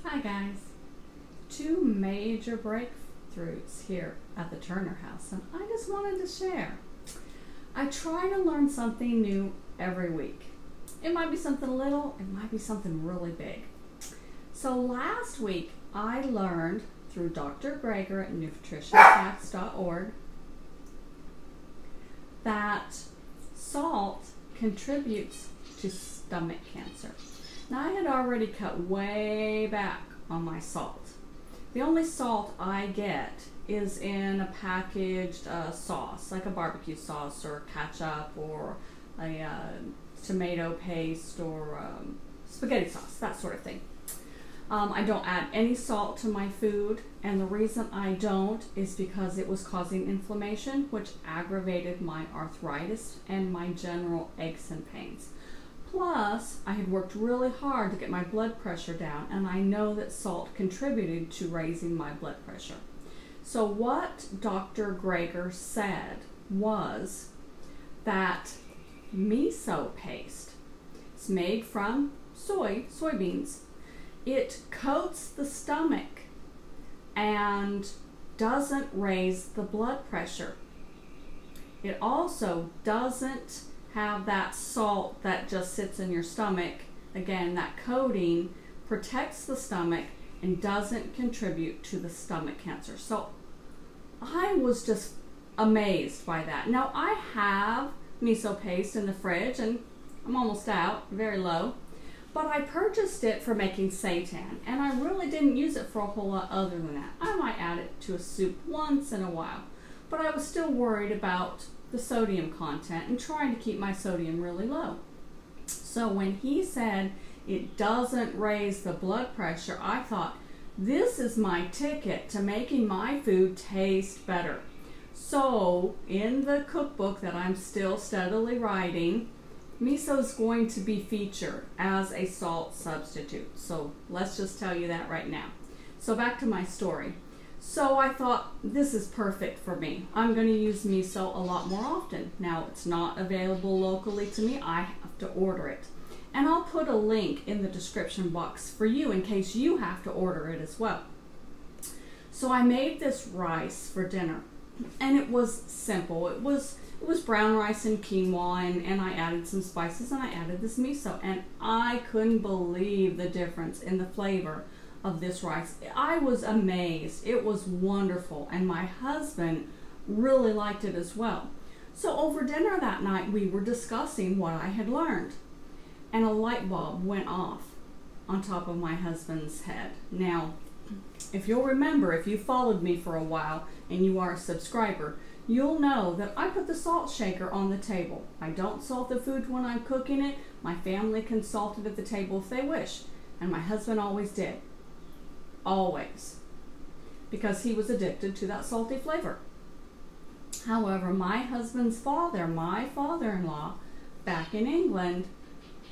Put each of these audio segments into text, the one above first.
Hi guys. Two major breakthroughs here at the Turner house, and I just wanted to share. I try to learn something new every week. It might be something little, it might be something really big. So last week I learned through Dr. Greger at nutritionfacts.org that salt contributes to stomach cancer. Now, I had already cut way back on my salt. The only salt I get is in a packaged sauce, like a barbecue sauce or ketchup or a tomato paste or spaghetti sauce, that sort of thing. I don't add any salt to my food, and the reason I don't is because it was causing inflammation, which aggravated my arthritis and my general aches and pains. Plus, I had worked really hard to get my blood pressure down, and I know that salt contributed to raising my blood pressure. So what Dr. Greger said was that miso paste, it's made from soybeans. It coats the stomach and doesn't raise the blood pressure. It also doesn't have that salt that just sits in your stomach. Again, that coating protects the stomach and doesn't contribute to the stomach cancer. So I was just amazed by that. Now, I have miso paste in the fridge and I'm almost out, very low, but I purchased it for making seitan, and I really didn't use it for a whole lot other than that. I might add it to a soup once in a while, but I was still worried about the sodium content and trying to keep my sodium really low. So when he said it doesn't raise the blood pressure, I thought, this is my ticket to making my food taste better. So in the cookbook that I'm still steadily writing, miso is going to be featured as a salt substitute. So let's just tell you that right now. So back to my story. So I thought, this is perfect for me. I'm going to use miso a lot more often. Now, it's not available locally to me. I have to order it. And I'll put a link in the description box for you in case you have to order it as well. So I made this rice for dinner, and it was simple. It was brown rice and quinoa, and I added some spices, and I added this miso, and I couldn't believe the difference in the flavor of this rice. I was amazed. It was wonderful, and my husband really liked it as well. So over dinner that night, we were discussing what I had learned, and a light bulb went off on top of my husband's head. Now, if you'll remember, if you followed me for a while and you are a subscriber, you'll know that I put the salt shaker on the table. I don't salt the food when I'm cooking it. My family can salt it at the table if they wish, and my husband always did. Always, because he was addicted to that salty flavor. However, my husband's father, my father-in-law, back in England,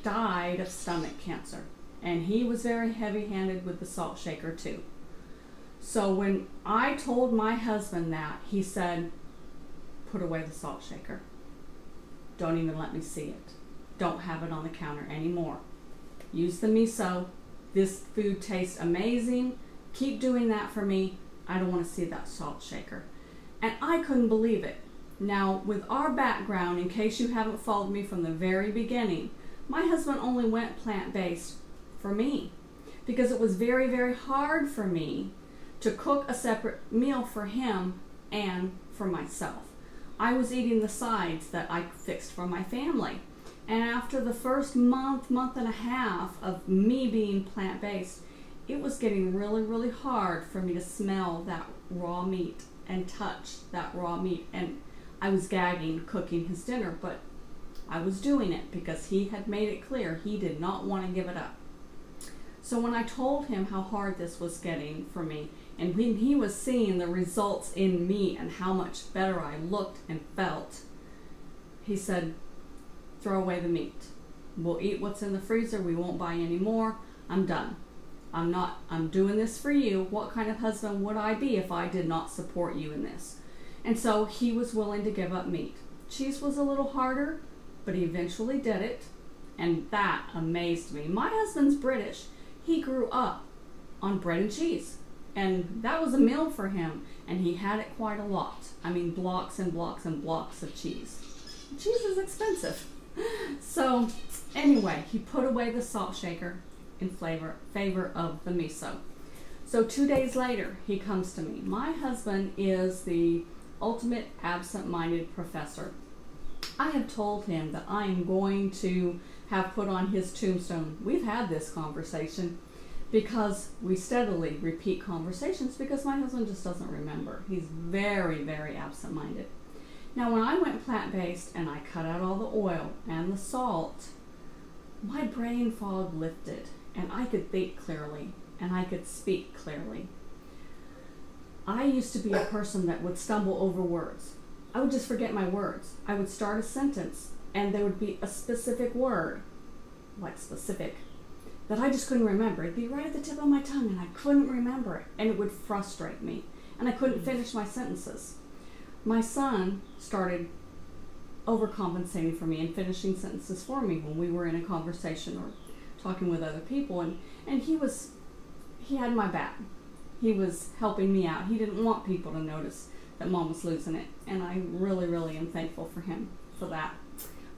died of stomach cancer, and he was very heavy-handed with the salt shaker too. So when I told my husband that, he said, put away the salt shaker. Don't even let me see it. Don't have it on the counter anymore. Use the miso. This food tastes amazing. Keep doing that for me. I don't want to see that salt shaker. And I couldn't believe it. Now, with our background, in case you haven't followed me from the very beginning, my husband only went plant-based for me because it was very, very hard for me to cook a separate meal for him and for myself. I was eating the sides that I fixed for my family. And after the first month and a half of me being plant-based, it was getting really, really hard for me to smell that raw meat and touch that raw meat. And I was gagging cooking his dinner, but I was doing it because he had made it clear he did not want to give it up. So when I told him how hard this was getting for me, and when he was seeing the results in me and how much better I looked and felt, he said, throw away the meat. We'll eat what's in the freezer. We won't buy any more. I'm done. I'm doing this for you. What kind of husband would I be if I did not support you in this? And so he was willing to give up meat. Cheese was a little harder, but he eventually did it. And that amazed me. My husband's British. He grew up on bread and cheese. And that was a meal for him, and he had it quite a lot. I mean, blocks and blocks and blocks of cheese. Cheese is expensive. So anyway, he put away the salt shaker in favor of the miso. So 2 days later, he comes to me. My husband is the ultimate absent-minded professor. I have told him that I am going to have put on his tombstone. We've had this conversation because we steadily repeat conversations because my husband just doesn't remember. He's very, very absent-minded. Now, when I went plant-based and I cut out all the oil and the salt, my brain fog lifted and I could think clearly and I could speak clearly. I used to be a person that would stumble over words. I would just forget my words. I would start a sentence and there would be a specific word, like specific, that I just couldn't remember. It'd be right at the tip of my tongue and I couldn't remember it, and it would frustrate me and I couldn't finish my sentences. My son started overcompensating for me and finishing sentences for me when we were in a conversation or talking with other people, and he had my back. He was helping me out. He didn't want people to notice that Mom was losing it, and I really, really am thankful for him for that.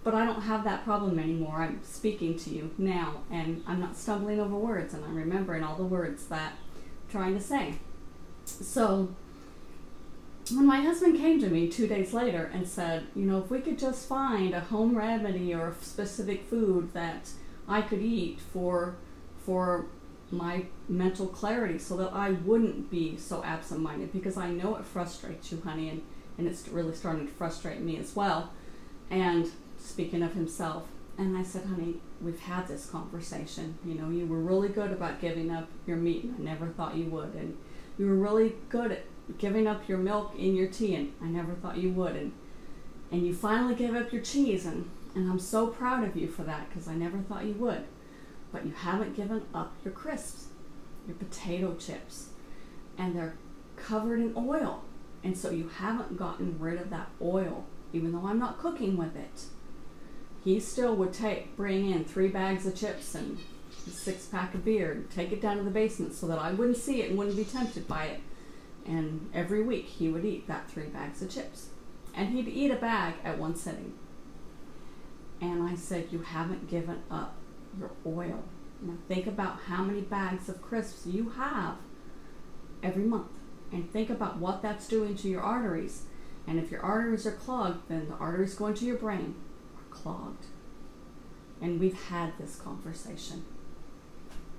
But I don't have that problem anymore. I'm speaking to you now, and I'm not stumbling over words, and I'm remembering all the words that I'm trying to say. So when my husband came to me 2 days later and said, you know, if we could just find a home remedy or a specific food that I could eat for my mental clarity so that I wouldn't be so absent-minded, because I know it frustrates you, honey, and it's really starting to frustrate me as well. And speaking of himself, and I said, honey, we've had this conversation. You know, you were really good about giving up your meat, and I never thought you would. And you were really good at giving up your milk in your tea, and I never thought you would. And you finally gave up your cheese, and I'm so proud of you for that, because I never thought you would. But you haven't given up your crisps, your potato chips, and they're covered in oil. And so you haven't gotten rid of that oil, even though I'm not cooking with it. He still would bring in 3 bags of chips and a 6-pack of beer and take it down to the basement so that I wouldn't see it and wouldn't be tempted by it. And every week he would eat that 3 bags of chips. And he'd eat a bag at one sitting. And I said, you haven't given up your oil. Now think about how many bags of crisps you have every month. And think about what that's doing to your arteries. And if your arteries are clogged, then the arteries going to your brain are clogged. And we've had this conversation.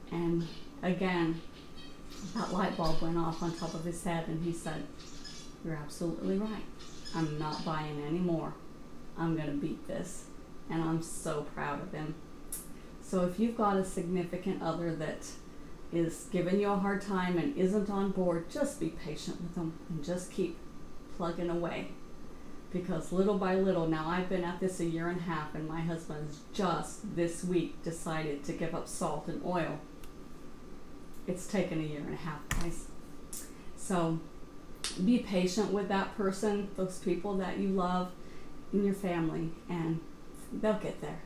And again, that light bulb went off on top of his head, and he said, you're absolutely right. I'm not buying any more. I'm going to beat this. And I'm so proud of him. So if you've got a significant other that is giving you a hard time and isn't on board, just be patient with them and just keep plugging away. Because little by little, now I've been at this 1.5 years, and my husband's just this week decided to give up salt and oil. It's taken 1.5 years, guys. So be patient with that person, those people that you love in your family, and they'll get there.